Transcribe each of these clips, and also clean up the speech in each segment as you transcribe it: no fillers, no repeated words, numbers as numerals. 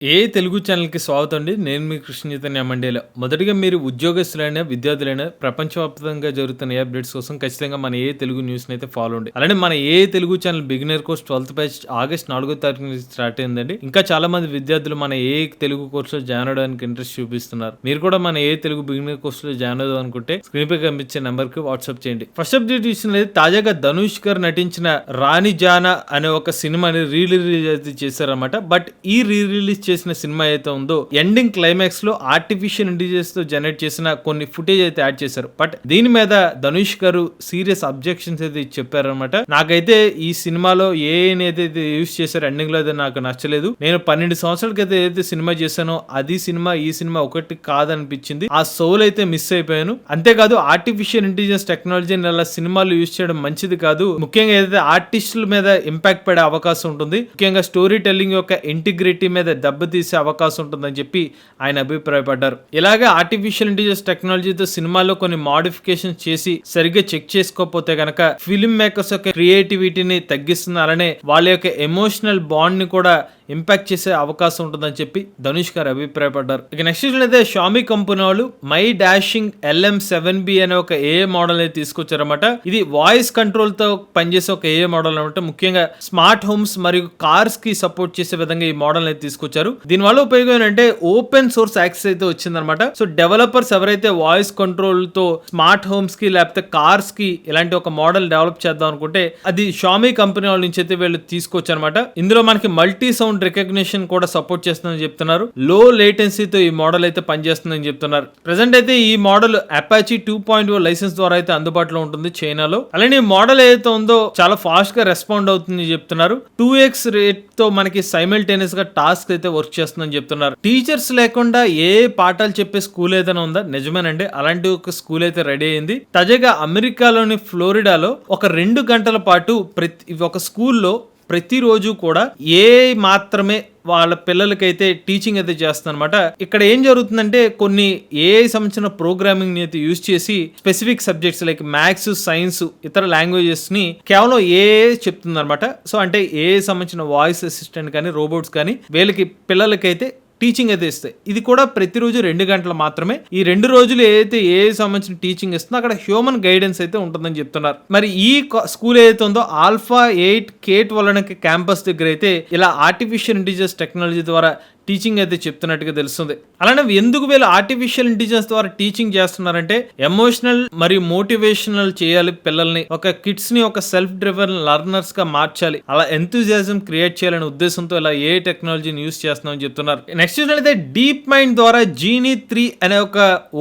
ఏ తెలుగు ఛానల్‌కి స్వాగతం అండి. నేను మీ కృష్ణ చైతన్య మండేల. మొదటిగా మీరు ఉద్యోగస్తులైనా, విద్యార్థులైనా ప్రపంచవ్యాప్తంగా జరుగుతున్న ఏ అప్డేట్స్ కోసం ఖచ్చితంగా మన ఏ తెలుగు న్యూస్‌ని అయితే ఫాలో అవ్వండి. అలానే మన ఏ తెలుగు ఛానల్ బిగినర్ కోర్స్ 12థ్ బ్యాచ్ ఆగస్ట్ 4వ తారీఖు నుంచి స్టార్ట్ అయిందండి. ఇంకా చాలా మంది విద్యార్థులు మన ఏ తెలుగు కోర్స్‌లో జాయిన్ అవ్వడానికి ఇంట్రెస్ట్ చూపిస్తున్నారు. మీరు కూడా మన ఏ తెలుగు బిగినర్ కోర్స్‌లో జాయిన్ అవుదాం అనుకుంటే స్క్రీన్‌పై కనిపించే నంబర్‌కి వాట్సాప్ చేయండి. ఫస్ట్ అప్డేట్ ఇచ్చినది తాజాగా ధనుష్ గారు నటించిన రాణి జానా అనే ఒక సినిమాని రిలీజ్ అయితే చేశారన్నమాట. బట్ ఈ రిలీజ్ చేసిన సినిమా అయితే ఉందో ఎండింగ్ క్లైమాక్స్ లో ఆర్టిఫిషియల్ ఇంటెలిజెన్స్ తో జనరేట్ చేసిన కొన్ని ఫుటేజ్ అయితే యాడ్ చేశారు. బట్ దీని మీద ధనుష్ గారు సీరియస్ అబ్జెక్షన్స్ అయితే చెప్పారనమాట. నాకైతే ఈ సినిమాలో ఏదైతే యూజ్ చేశారు ఎండింగ్ లో అయితే నాకు నచ్చలేదు. నేను 12 సంవత్సరాల క్రితం ఏదైతే సినిమా చేశానో అది సినిమా ఈ సినిమా ఒకటి కాదనిపించింది. ఆ సోల్ అయితే మిస్ అయిపోయాను. అంతేకాదు ఆర్టిఫిషియల్ ఇంటెలిజెన్స్ టెక్నాలజీని అలా సినిమాలు యూజ్ చేయడం మంచిది కాదు. ముఖ్యంగా ఏదైతే ఆర్టిస్టుల మీద ఇంపాక్ట్ పడే అవకాశం ఉంటుంది. ముఖ్యంగా స్టోరీ టెల్లింగ్ యొక్క ఇంటిగ్రిటీ మీద దెబ్బతీసే అవకాశం ఉంటుందని చెప్పి ఆయన అభిప్రాయపడ్డారు. ఇలాగే ఆర్టిఫిషియల్ ఇంటెలిజెన్స్ టెక్నాలజీతో సినిమాలో కొన్ని మోడిఫికేషన్ చేసి సరిగ్గా చెక్ చేసుకోకపోతే గనక ఫిల్మ్ మేకర్స్ యొక్క క్రియేటివిటీని తగ్గిస్తున్నారనే వాళ్ళ యొక్క ఎమోషనల్ బాండ్ ని కూడా ఇంపాక్ట్ చేసే అవకాశం ఉంటుందని చెప్పి ధనుష్ గారు అభిప్రాయపడ్డారు. ఇక నెక్స్ట్ అయితే షామీ కంపెనీ వాళ్ళు మై డాషింగ్ LM7B అనే ఒక ఏఐ మోడల్ అయితే తీసుకొచ్చారన్నమాట. ఇది వాయిస్ కంట్రోల్ తో పనిచేసే ఒక ఏఐ మోడల్ అనమాట. ముఖ్యంగా స్మార్ట్ హోమ్స్ మరియు కార్స్ కి సపోర్ట్ చేసే విధంగా ఈ మోడల్ అయితే తీసుకొచ్చారు. దీని వల్ల ఉపయోగం ఏంటంటే ఓపెన్ సోర్స్ యాక్సెస్ అయితే వచ్చిందనమాట. సో డెవలపర్స్ ఎవరైతే వాయిస్ కంట్రోల్ తో స్మార్ట్ హోమ్స్ కి లేకపోతే కార్స్ కి ఇలాంటి ఒక మోడల్ డెవలప్ చేద్దాం అనుకుంటే అది షామీ కంపెనీ వాళ్ళ నుంచి అయితే వీళ్ళు తీసుకొచ్చారన్నమాట. ఇందులో మనకి మల్టీ సౌండ్ రికగ్నిషన్ కూడా సపోర్ట్ చేస్తుందని చెప్తున్నారు. లో లేటెన్సీతో ఈ మోడల్ అయితే పనిచేస్తుందని చెప్తున్నారు. ప్రెసెంట్ అయితే ఈ మోడల్ అపాచీ 2.0 లైసెన్స్ ద్వారా అయితే అందుబాటులో ఉంటుంది చైనాలో. అలానే ఈ మోడల్ ఏదైతే ఉందో చాలా ఫాస్ట్ గా రెస్పాండ్ అవుతుంది చెప్తున్నారు. 2x రేట్ తో మనకి సైమల్టేనియస్ గా టాస్క్ అయితే వర్క్ చేస్తుందని చెప్తున్నారు. టీచర్స్ లేకుండా ఏ పాఠాలు చెప్పే స్కూల్ ఏదైనా ఉందా? నిజమేనండి, అలాంటి ఒక స్కూల్ అయితే రెడీ అయింది. తాజాగా అమెరికాలోని ఫ్లోరిడాలో ఒక 2 గంటల పాటు ఒక స్కూల్లో ప్రతిరోజు కూడా మాత్రమే వాళ్ళ పిల్లలకైతే టీచింగ్ అయితే చేస్తుంది అనమాట. ఇక్కడ ఏం జరుగుతుందంటే కొన్ని ఏఐ సంబంధించిన ప్రోగ్రామింగ్ ని అయితే యూజ్ చేసి specific subjects like maths, science, ఇతర లాంగ్వేజెస్ ని కేవలం ఏఐ చెప్తుంది అనమాట. సో అంటే ఏఐ సంబంధించిన వాయిస్ అసిస్టెంట్ కానీ రోబోట్స్ కానీ వీళ్ళకి పిల్లలకైతే టీచింగ్ అయితే ఇస్తాయి. ఇది కూడా ప్రతిరోజు 2 గంటలు మాత్రమే. ఈ 2 రోజులు ఏదైతే ఏ సంబంధించిన టీచింగ్ ఇస్తుందో అక్కడ హ్యూమన్ గైడెన్స్ అయితే ఉంటుందని చెప్తున్నారు. మరి ఈ స్కూల్ ఏదైతే ఉందో ఆల్ఫా 8 K12 క్యాంపస్ దగ్గర అయితే ఇలా ఆర్టిఫిషియల్ ఇంటెలిజెన్స్ టెక్నాలజీ ద్వారా టీచింగ్ అయితే చెప్తున్నట్టుగా తెలుస్తుంది. అలానే ఎందుకు వీళ్ళు ఆర్టిఫిషియల్ ఇంటెలిజెన్స్ ద్వారా టీచింగ్ చేస్తున్నారంటే ఎమోషనల్ మరియు మోటివేషనల్ చేయాలి పిల్లల్ని, ఒక కిడ్స్ ని ఒక సెల్ఫ్ డ్రివెన్ లర్నర్స్ గా మార్చాలి, అలా ఎంతూజియాజం క్రియేట్ చేయాలనే ఉద్దేశంతో ఇలా ఏ టెక్నాలజీని యూస్ చేస్తున్నామని చెప్తున్నారు. నెక్స్ట్ అయితే డీప్ మైండ్ ద్వారా జీనీ 3 అనే ఒక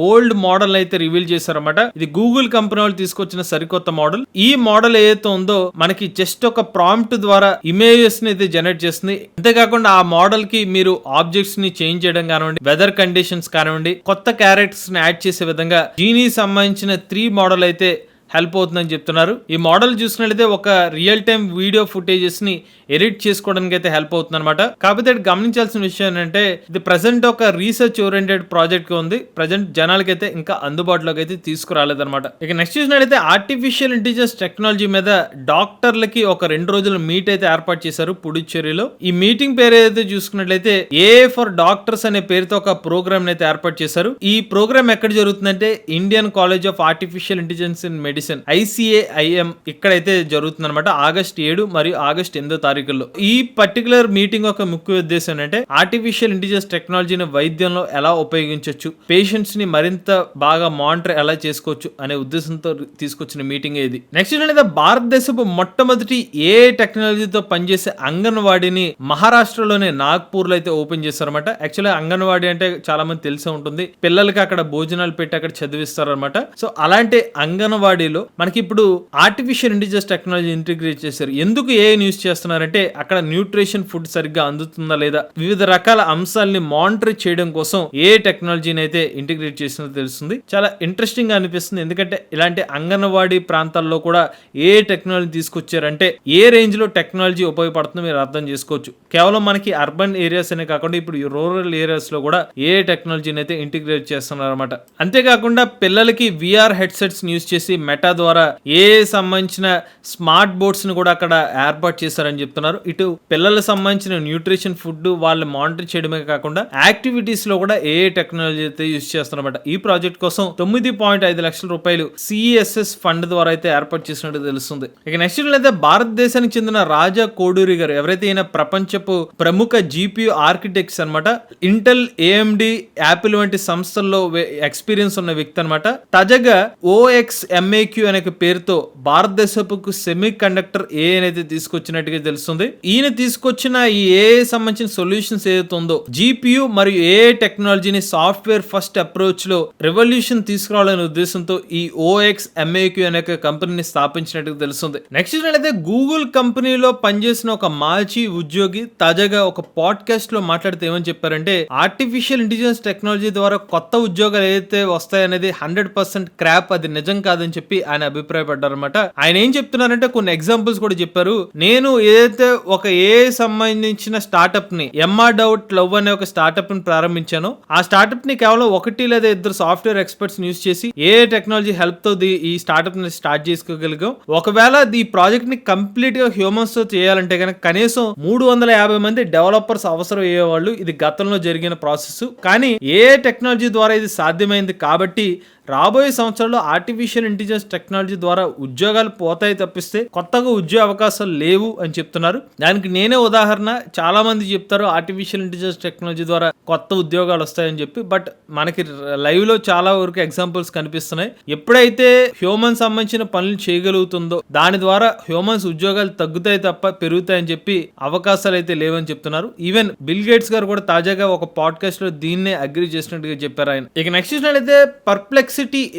ఓల్డ్ మోడల్ అయితే రివీల్ చేశారన్నమాట. ఇది గూగుల్ కంపెనీ వాళ్ళు తీసుకొచ్చిన సరికొత్త మోడల్. ఈ మోడల్ ఏదైతే ఉందో మనకి జస్ట్ ఒక ప్రాంప్ట్ ద్వారా ఇమేజెస్ ని అయితే జనరేట్ చేస్తుంది. అంతేకాకుండా ఆ మోడల్ కి మీరు ఆబ్జెక్ట్స్ ని చేంజ్ చేయడం కానివ్వండి, వెదర్ కండిషన్స్ కానివ్వండి, కొత్త క్యారెక్టర్స్ ని యాడ్ చేసే విధంగా జీనీ సంబంధించిన 3 మోడల్ అయితే హెల్ప్ అవుతుందని చెప్తున్నారు. ఈ మోడల్ చూసినట్లయితే ఒక రియల్ టైమ్ వీడియో ఫుటేజెస్ ని ఎడిట్ చేసుకోవడానికి అయితే హెల్ప్ అవుతుంది అనమాట. కాకపోతే గమనించాల్సిన విషయం ఏంటంటే ఇది ప్రెసెంట్ ఒక రీసెర్చ్ ఓరియంటెడ్ ప్రాజెక్ట్ గా ఉంది. ప్రెసెంట్ జనాలకైతే ఇంకా అందుబాటులోకి అయితే తీసుకురాలేదన్నమాట. ఇక నెక్స్ట్ చూసినట్లయితే ఆర్టిఫిషియల్ ఇంటెలిజెన్స్ టెక్నాలజీ మీద డాక్టర్లకి ఒక 2 రోజుల మీట్ అయితే ఏర్పాటు చేశారు పుడుచ్చేరిలో. ఈ మీటింగ్ పేరు ఏదైతే చూసుకున్నట్లయితే ఏఐ ఫర్ డాక్టర్స్ అనే పేరుతో ఒక ప్రోగ్రామ్ అయితే ఏర్పాటు చేశారు. ఈ ప్రోగ్రామ్ ఎక్కడ జరుగుతుందంటే Indian college of artificial intelligence in medicine ICAIM ఇక్కడైతే జరుగుతుంది అనమాట. ఆగస్ట్ 7 మరియు ఆగస్ట్ 8 తారీఖుల్లో. ఈ పర్టికులర్ మీటింగ్ యొక్క ముఖ్య ఉద్దేశం ఏంటంటే ఆర్టిఫిషియల్ ఇంటెలిజెన్స్ టెక్నాలజీని వైద్యంలో ఎలా ఉపయోగించవచ్చు, పేషెంట్స్ ని మరింత బాగా మానిటర్ ఎలా చేసుకోవచ్చు అనే ఉద్దేశంతో తీసుకొచ్చిన మీటింగ్ ఇది. నెక్స్ట్ ఏంటంటే భారతదేశపు మొట్టమొదటి ఏఐ టెక్నాలజీతో పనిచేసే అంగన్వాడీని మహారాష్ట్రలోని నాగ్పూర్ లో అయితే ఓపెన్ చేశారన్నమాట. యాక్చువల్లీ అంగన్వాడీ అంటే చాలా మంది తెలిసే ఉంటుంది, పిల్లలకి అక్కడ భోజనాలు పెట్టి అక్కడ చదివిస్తారు అనమాట. సో అలాంటి అంగన్వాడీలో మనకి ఇప్పుడు ఆర్టిఫిషియల్ ఇంటెలిజెన్స్ టెక్నాలజీ ఇంటిగ్రేట్ చేశారు. ఎందుకు ఏ యూస్ చేస్తున్నారంటే అక్కడ న్యూట్రిషన్ ఫుడ్ సరిగ్గా అందుతుందా లేదా వివిధ రకాల అంశాలని మానిటర్ చేయడం కోసం ఏ టెక్నాలజీని అయితే ఇంటిగ్రేట్ చేసినట్టు తెలుస్తుంది. చాలా ఇంట్రెస్టింగ్ గా అనిపిస్తుంది. ఎందుకంటే ఇలాంటి అంగన్వాడీ ప్రాంతాల్లో కూడా ఏ టెక్నాలజీ తీసుకొచ్చారంటే ఏ రేంజ్ లో టెక్నాలజీ ఉపయోగపడుతుందో మీరు అర్థం చేసుకోవచ్చు. కేవలం మనకి అర్బన్ ఏరియాస్ అనే కాకుండా ఇప్పుడు రూరల్ ఏరియాస్ లో కూడా ఏ టెక్నాలజీని అయితే ఇంటిగ్రేట్ చేస్తున్నారు అనమాట. అంతేకాకుండా పిల్లలకి VR హెడ్సెట్స్ యూస్ చేసి మెటా ద్వారా ఏ సంబంధించిన స్మార్ట్ బోర్డ్స్ ని కూడా అక్కడ ఏర్పాటు చేశారని చెప్తున్నారు. ఇటు పిల్లలకు సంబంధించిన న్యూట్రిషన్ ఫుడ్ వాళ్ళు మానిటర్ చేయడమే కాకుండా యాక్టివిటీస్ లో కూడా ఏ టెక్నాలజీ అయితే యూజ్ చేస్తున్నమాట. ఈ ప్రాజెక్ట్ కోసం 9.5 లక్షల రూపాయలు సిఎస్ఎస్ ఫండ్ ద్వారా అయితే ఏర్పాటు చేసినట్టు తెలుస్తుంది. ఇక నెక్స్ట్ అయితే భారతదేశానికి చెందిన రాజా కోడూరి గారు, ఎవరైతే ఈయన ప్రపంచపు ప్రముఖ జీపీయూ ఆర్కిటెక్ట్స్ అనమాట, ఇంటెల్, ఏఎండి, యాపిల్ వంటి సంస్థల్లో ఎక్స్పీరియన్స్ ఉన్న వ్యక్తి అనమాట. తాజాగా OXMAQ అనే పేరుతో భారతదేశపు సెమీ కండక్టర్ ఏ అనేది తీసుకొచ్చినట్టుగా తెలుస్తుంది. ఈయన తీసుకొచ్చిన ఈ ఏఐ సంబంధించిన సొల్యూషన్స్ ఏదైతే ఉందో, జీపీయూ మరియు ఏఐ టెక్నాలజీని సాఫ్ట్వేర్ ఫస్ట్ అప్రోచ్ లో రెవల్యూషన్ తీసుకురావాలనే ఉద్దేశంతో ఈ OXMAQ అనే కంపెనీని స్థాపించినట్టుగా తెలుస్తుంది. నెక్స్ట్ అయితే గూగుల్ కంపెనీలో పనిచేసిన ఒక మాజీ ఉద్యోగి తాజాగా ఒక పాడ్కాస్ట్ లో మాట్లాడితే ఏమని చెప్పారంటే, ఆర్టిఫిషియల్ ఇంటెలిజెన్స్ టెక్నాలజీ ద్వారా కొత్త ఉద్యోగాలు ఏదైతే వస్తాయనేది 100% క్రాప్, అది నిజం కాదని చెప్పి ఆయన అభిప్రాయపడ్డారు అనమాట. ఆయన ఏం చెప్తున్నారంటే కొన్ని ఎగ్జాంపుల్స్ కూడా చెప్పారు. నేను ఏదైతే ఒక ఏఐ సంబంధించిన స్టార్ట్అప్ ని MRDoubt Love అనే ఒక స్టార్ట్అప్ ని ప్రారంభించాను. ఆ స్టార్ట్అప్ ని కేవలం 1 లేదా 2 సాఫ్ట్వేర్ ఎక్స్పర్ట్స్ యూజ్ చేసి ఏఐ టెక్నాలజీ హెల్ప్ తో ఈ స్టార్ట్అప్ ని స్టార్ట్ చేసుకోగలిగాం. ఒకవేళ ఈ ప్రాజెక్ట్ ని కంప్లీట్ గా హ్యూమన్స్ తో చేయాలంటే కనుక కనీసం 350 మంది డెవలపర్స్ అవసరం అయ్యేవాళ్ళు. ఇది గతంలో జరిగిన ప్రాసెస్, కానీ ఏఐ టెక్నాలజీ ద్వారా ఇది సాధ్యమైంది. కాబట్టి రాబోయే సంవత్సరాల్లో ఆర్టిఫిషియల్ ఇంటెలిజెన్స్ టెక్నాలజీ ద్వారా ఉద్యోగాలు పోతాయి తప్పిస్తే కొత్తగా ఉద్యోగ అవకాశాలు లేవు అని చెప్తున్నారు. దానికి నేనే ఉదాహరణ. చాలా మంది చెప్తారు ఆర్టిఫిషియల్ ఇంటెలిజెన్స్ టెక్నాలజీ ద్వారా కొత్త ఉద్యోగాలు వస్తాయని చెప్పి, బట్ మనకి లైవ్ లో చాలా వరకు ఎగ్జాంపుల్స్ కనిపిస్తున్నాయి. ఎప్పుడైతే హ్యూమన్ సంబంధించిన పనులు చేయగలుగుతుందో దాని ద్వారా హ్యూమన్స్ ఉద్యోగాలు తగ్గుతాయి తప్ప పెరుగుతాయని చెప్పి అవకాశాలు అయితే లేవని చెప్తున్నారు. ఈవెన్ బిల్ గేట్స్ గారు కూడా తాజాగా ఒక పాడ్కాస్ట్ లో దీన్నే అగ్రీ చేసినట్టుగా చెప్పారు ఆయన. ఇక నెక్స్ట్ అయితే పర్ప్లెక్సిటీ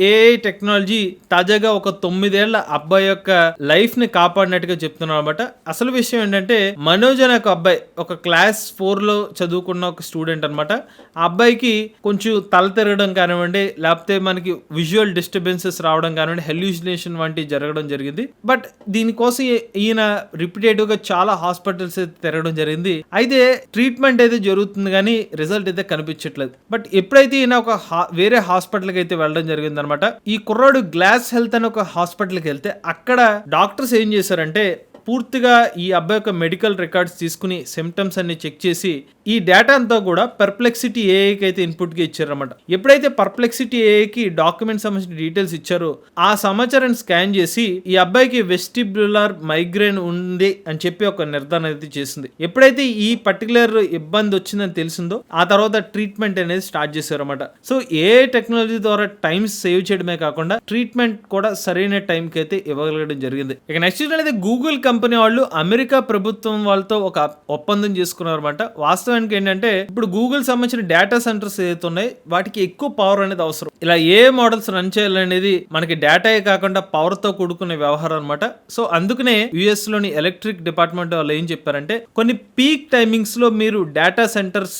ఏఐ టెక్నాలజీ తాజాగా ఒక 9 ఏళ్ల అబ్బాయి యొక్క లైఫ్ ని కాపాడినట్టుగా చెప్తున్నారు అనమాట. అసలు విషయం ఏంటంటే, మనోజ్ అనే ఒక అబ్బాయి ఒక క్లాస్ 4 లో చదువుకున్న ఒక స్టూడెంట్ అనమాట. ఆ అబ్బాయికి కొంచెం తల తిరగడం కానివ్వండి, లేకపోతే మనకి విజువల్ డిస్టర్బెన్సెస్ రావడం కానివ్వండి, హెల్యూసినేషన్ వంటి జరగడం జరిగింది. బట్ దీనికోసం ఈయన రిపీటెడ్ గా చాలా హాస్పిటల్స్ అయితే తిరగడం జరిగింది. అయితే ట్రీట్మెంట్ అయితే జరుగుతుంది కానీ రిజల్ట్ అయితే కనిపించట్లేదు. బట్ ఎప్పుడైతే ఈయన ఒక వేరే హాస్పిటల్కి అయితే వెళ్ళడం జరిగిందనమాట. ఈ కుర్రాడు గ్లాస్ హెల్త్ అనే ఒక హాస్పిటల్కి వెళ్తే అక్కడ డాక్టర్స్ ఏం చేశారంటే, పూర్తిగా ఈ అబ్బాయి యొక్క మెడికల్ రికార్డ్స్ తీసుకుని సిమ్టమ్స్ అన్ని చెక్ చేసి ఈ డేటా అంతా కూడా పర్ప్లెక్సిటీ ఏఐకి అయితే ఇన్పుట్ గా ఇచ్చారన్నమాట. ఎప్పుడైతే పర్ప్లెక్సిటీ ఏఐకి డాక్యుమెంట్ సంబంధించిన డీటెయిల్స్ ఇచ్చారో ఆ సమాచారాన్ని స్కాన్ చేసి ఈ అబ్బాయికి వెస్టిబ్యులర్ మైగ్రేన్ ఉంది అని చెప్పి ఒక నిర్ధారణ అయితే చేసింది. ఎప్పుడైతే ఈ పర్టికులర్ ఇబ్బంది వచ్చిందని తెలిసిందో ఆ తర్వాత ట్రీట్మెంట్ అనేది స్టార్ట్ చేశారన్నమాట. సో ఏఐ టెక్నాలజీ ద్వారా టైం సేవ్ చేయడమే కాకుండా ట్రీట్మెంట్ కూడా సరైన టైంకి అయితే ఇవ్వగలగడం జరిగింది. ఇక నెక్స్ట్ అనేది గూగుల్ కంపెనీ వాళ్ళు అమెరికా ప్రభుత్వం వాళ్ళతో ఒక ఒప్పందం చేసుకున్నారన్నమాట. వాస్తవానికి ఏంటంటే, ఇప్పుడు గూగుల్ సంబంధించిన డేటా సెంటర్స్ ఏదైతే ఉన్నాయి వాటికి ఎక్కువ పవర్ అనేది అవసరం. ఇలా ఏ మోడల్స్ రన్ చేయాలనేది మనకి డేటా కాకుండా పవర్ తో కూడుకునే వ్యవహారం అనమాట. సో అందుకనే యుఎస్ లోని ఎలక్ట్రిక్ డిపార్ట్మెంట్ వాళ్ళు ఏం చెప్పారంటే, కొన్ని పీక్ టైమింగ్స్ లో మీరు డేటా సెంటర్స్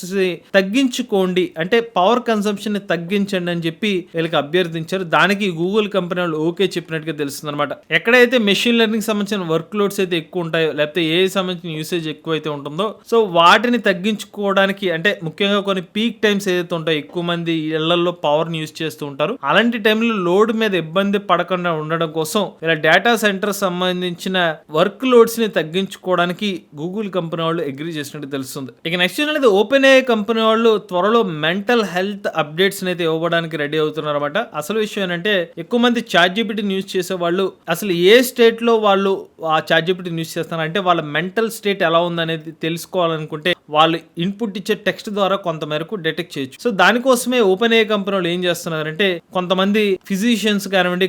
తగ్గించుకోండి, అంటే పవర్ కన్సంప్షన్ ని తగ్గించండి అని చెప్పి వీళ్ళకి అభ్యర్థించారు. దానికి గూగుల్ కంపెనీ వాళ్ళు ఓకే చెప్పినట్టుగా తెలుస్తుంది అనమాట. ఎక్కడైతే మెషిన్ లెర్నింగ్ సంబంధించిన వర్క్ లోడ్స్ అయితే ఎక్కువ ఉంటాయో, లేకపోతే ఏ సంబంధించిన యూసేజ్ ఎక్కువ అయితే ఉంటుందో, సో వాటిని తగ్గించుకోవడానికి, అంటే ముఖ్యంగా కొన్ని పీక్ టైమ్స్ ఏదైతే ఉంటాయో ఎక్కువ మంది ఇళ్లలో పవర్ ని యూజ్ చేస్తూ ఉంటారు, అలాంటి టైంలో లోడ్ మీద ఇబ్బంది పడకుండా ఉండడం కోసం ఇలా డేటా సెంటర్ సంబంధించిన వర్క్ లోడ్స్ ని తగ్గించుకోవడానికి గూగుల్ కంపెనీ వాళ్ళు అగ్రీ చేసినట్టు తెలుస్తుంది. ఇక నెక్స్ట్ అనేది ఓపెన్ ఏఐ కంపెనీ వాళ్ళు త్వరలో మెంటల్ హెల్త్ అప్డేట్స్ అయితే ఇవ్వడానికి రెడీ అవుతున్నారు అనమాట. అసలు విషయం ఏంటంటే, ఎక్కువ మంది ChatGPT యూజ్ చేసే వాళ్ళు అసలు ఏ స్టేట్ లో వాళ్ళు ఆ ChatGPT యూజ్ చేస్తున్నారు అంటే వాళ్ళ మెంటల్ స్టేట్ ఎలా ఉందనేది తెలుసుకోవాలనుకుంటే వాళ్ళు ఇన్పుట్ ఇచ్చే టెక్స్ట్ ద్వారా కొంత మేరకు డిటెక్ట్ చేయొచ్చు. సో దానికోసమే ఓపెన్ ఏఐ కంపెనీ వాళ్ళు ఏం చేస్తున్నారంటే, కొంతమంది ఫిజిషియన్స్ కానివ్వండి,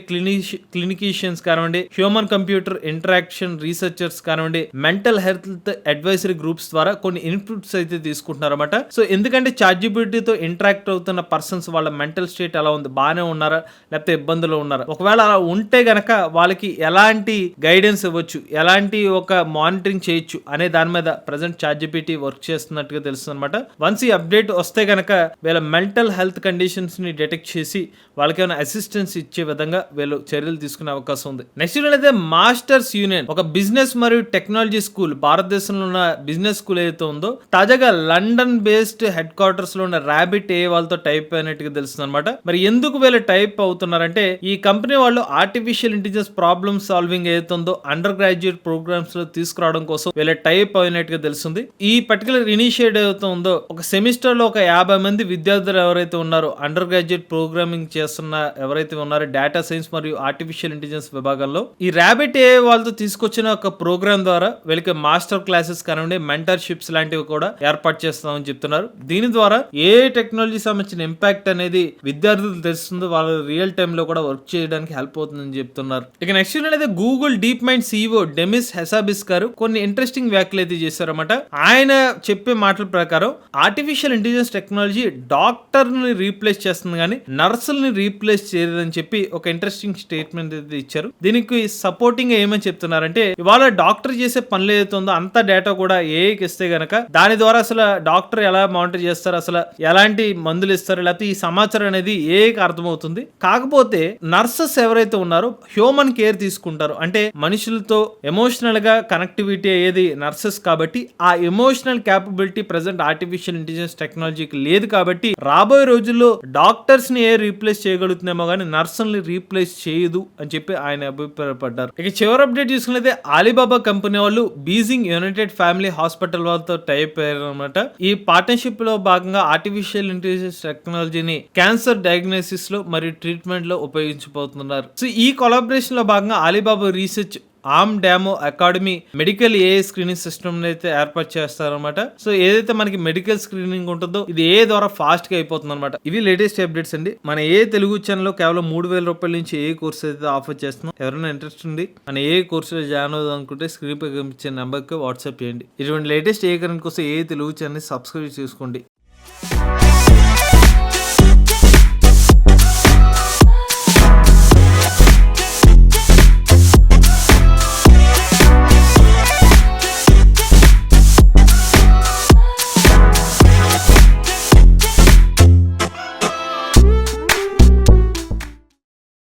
క్లినిషియన్స్ కానివ్వండి, హ్యూమన్ కంప్యూటర్ ఇంటరాక్షన్ రీసెర్చర్స్ కానివ్వండి, మెంటల్ హెల్త్ అడ్వైజరీ గ్రూప్స్ ద్వారా కొన్ని ఇన్పుట్స్ అయితే తీసుకుంటున్నారు అనమాట. సో ఎందుకంటే ChatGPT తో ఇంటరాక్ట్ అవుతున్న పర్సన్స్ వాళ్ళ మెంటల్ స్టేట్ ఎలా ఉంది, బాగానే ఉన్నారా లేకపోతే ఇబ్బందులు ఉన్నారా, ఒకవేళ అలా ఉంటే గనక వాళ్ళకి ఎలాంటి గైడెన్స్ ఇవ్వచ్చు, ఎలాంటి ఒక మానిటరింగ్ చేయొచ్చు అనే దాని మీద ప్రజెంట్ ChatGPT వర్క్ చేస్తున్నట్టు చేస్తున్నట్టుగా తెలుస్తుంది అనమాట. వన్స్ ఈ అప్డేట్ వస్తే గనక వీళ్ళ మెంటల్ హెల్త్ కండిషన్స్ ని డిటెక్ట్ చేసి వాళ్ళకి ఏమైనా అసిస్టెన్స్ ఇచ్చే విధంగా వీళ్ళు చర్యలు తీసుకునే అవకాశం ఉంది. నెక్స్ట్ అయితే మాస్టర్స్ యూనియన్, ఒక బిజినెస్ మరియు టెక్నాలజీ స్కూల్, భారతదేశంలో ఉన్న బిజినెస్ స్కూల్ ఏదైతే ఉందో తాజాగా లండన్ బేస్డ్ హెడ్ క్వార్టర్స్ లో ఉన్న ర్యాబిట్ ఏ వాళ్ళతో టైప్ అయినట్టుగా తెలుస్తుంది అనమాట. మరి ఎందుకు వీళ్ళు టైప్ అవుతున్నారంటే ఈ కంపెనీ వాళ్ళు ఆర్టిఫిషియల్ ఇంటెలిజెన్స్ ప్రాబ్లమ్ సాల్వింగ్ ఏదైతే ఉందో అండర్ గ్రాడ్యుయేట్ ప్రోగ్రామ్స్ లో తీసుకురావడం కోసం వీళ్ళ టైప్ అయినట్టుగా తెలుస్తుంది. ఈ పర్టికులర్ ఇనిషియేటివ్ ఏదైతే ఉందో ఒక సెమిస్టర్ లో ఒక 50 మంది విద్యార్థులు ఎవరైతే ఉన్నారో అండర్ గ్రాడ్యుయేట్ ప్రోగ్రామింగ్ చేస్తున్న ఎవరైతే ఉన్నారో డేటా సైన్స్ మరియు ఆర్టిఫిషియల్ ఇంటెలిజెన్స్ విభాగంలో ఈ ర్యాబిట్ ఏ వాళ్ళతో తీసుకొచ్చిన ఒక ప్రోగ్రామ్ ద్వారా వీళ్ళకి మాస్టర్ క్లాసెస్ కానివ్వండి, మెంటర్షిప్స్ లాంటివి కూడా ఏర్పాటు చేస్తామని చెప్తున్నారు. దీని ద్వారా ఏ టెక్నాలజీ సంబంధించిన ఇంపాక్ట్ అనేది విద్యార్థులు తెలుస్తుందో వాళ్ళు రియల్ టైమ్ లో కూడా వర్క్ చేయడానికి హెల్ప్ అవుతుందని చెప్తున్నారు. ఇక నెక్స్ట్ అయితే Google DeepMind CEO Demis Hassabis గారు కొన్ని ఇంట్రెస్టింగ్ వ్యాఖ్యలు అయితే చేశారన్నమాట. ఆయన చెప్పే మాటల ప్రకారం ఆర్టిఫిషియల్ ఇంటెలిజెన్స్ టెక్నాలజీ డాక్టర్ ని రీప్లేస్ చేస్తుంది కానీ నర్సుల్ని రీప్లేస్ చేయదని చెప్పి ఒక ఇంట్రెస్టింగ్ స్టేట్మెంట్ అయితే ఇచ్చారు. దీనికి సపోర్టింగ్ ఏమని చెప్తున్నారంటే ఇవాళ డాక్టర్ చేసే పనులు ఏదైతే ఉందో అంత డేటా కూడా ఏఐకి ఇస్తే గనక దాని ద్వారా అసలు డాక్టర్ ఎలా మానిటర్ చేస్తారు, అసలు ఎలాంటి మందులు ఇస్తారు, లేకపోతే ఈ సమాచారం అనేది ఏఐకి అర్థమవుతుంది. కాకపోతే నర్సెస్ ఎవరైతే ఉన్నారో హ్యూమన్ కేర్ తీసుకుంటారు, అంటే మనుషులతో ఎమోషనల్ గా కనెక్టివిటీ అయ్యేది నర్సెస్ కాబట్టి ఆ emotional capability present artificial intelligence టెక్నాలజీకి లేదు. కాబట్టి రాబోయే రోజుల్లో డాక్టర్స్ ని రీప్లేస్ చేయగలుగుతుందేమో కానీ నర్సుల్ని రీప్లేస్ చేయదు అని చెప్పి ఆయన అభిప్రాయపడ్డారు. ఇక చివరి అప్డేట్ చూసుకున్నైతే అలీబాబా కంపెనీ వాళ్ళు బీజింగ్ యునైటెడ్ ఫ్యామిలీ హాస్పిటల్ వాళ్ళతో టైప్ అయ్యారు అనమాట. ఈ పార్ట్నర్షిప్ లో భాగంగా ఆర్టిఫిషియల్ ఇంటెలిజెన్స్ టెక్నాలజీని క్యాన్సర్ డయాగ్నోసిస్ లో మరియు ట్రీట్మెంట్ లో ఉపయోగించబోతున్నారు. సో ఈ కొలాబరేషన్ లో భాగంగా అలీబాబా రీసెర్చ్ ఆమ్ DAMO Academy medical AI screening system అయితే ఏర్పాటు చేస్తారనమాట. సో ఏదైతే మనకి మెడికల్ స్క్రీనింగ్ ఉంటుందో ఇది ఏ ద్వారా ఫాస్ట్ గా అయిపోతుంది అనమాట. ఇవి లేటెస్ట్ అప్డేట్స్ అండి. మన ఏ తెలుగు ఛానల్ లో కేవలం 3,000 రూపాయల నుంచి ఏ కోర్స్ అయితే ఆఫర్ చేస్తున్నాం. ఎవరైనా ఇంట్రెస్ట్ ఉంది మన ఏ కోర్సులో జాయిన్ అవుదాం అనుకుంటే స్క్రీన్ పై కనిపించే నెంబర్ కి వాట్సాప్ చేయండి. ఇటువంటి లేటెస్ట్ ఏ కరెంట్ కోసం ఏ తెలుగు ఛానల్ సబ్స్క్రైబ్ చేసుకోండి.